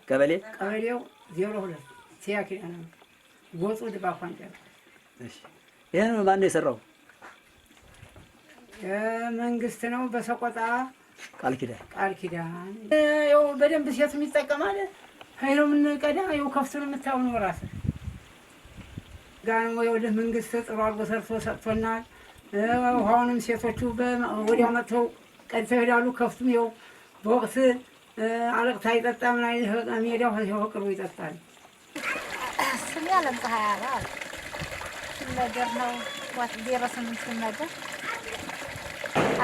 ቀበሌው 02 ሲያኪና ነው ጎጹ ድባፋን ጨር እሺ ይሄን ማን ነው የሰራው? መንግስት ነው በሰቆጣ ቃል ኪዳን ያው በደንብ ሴት የሚጠቀማል ኃይሉ ምን ቀዳ ያው ከፍቱን የምታው ነው ራስ ጋር ነው ወደ መንግስት ጥሩ አርጎ ሰርቶ ሰጥቶናል። ውሃውንም ሴቶቹ ወዲያው መጥተው ቀድተው ይሄዳሉ። ከፍቱም ያው በወቅት አለቅታ ይጠጣም ላይ ሜዳው ህቅሩ ይጠጣል። ስም ያለም ፀሐያላ ነገር ነው ዋት ቢረስም ነገር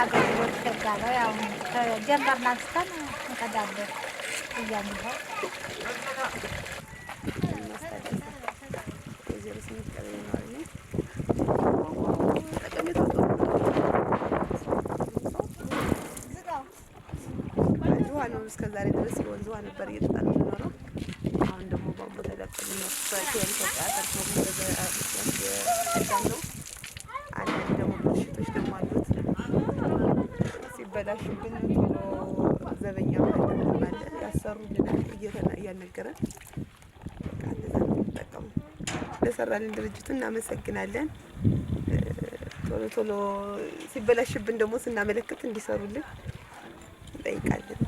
አገሮች ተጋባ ያው ጀምበርና ስታን እንቀዳለ እያምነው እስከዛሬ ድረስ ወንዝ ነበር እየጠጣን የምንኖረው። አሁን ደግሞ ባምቦ ተለቀቀ ነው ፈቲያን ተቃጠርቶ ነው አንድ ደግሞ ብልሽቶች ደግሞ አሉት። ሲበላሽብን ቶሎ ዘበኛ ማለት ያሰሩልን እያነገረን በቃ እንደዛ ነው የምንጠቀመው። ለሰራልን ድርጅቱ እናመሰግናለን። ቶሎ ሲበላሽብን ደግሞ ስናመለክት እንዲሰሩልን እንጠይቃለን።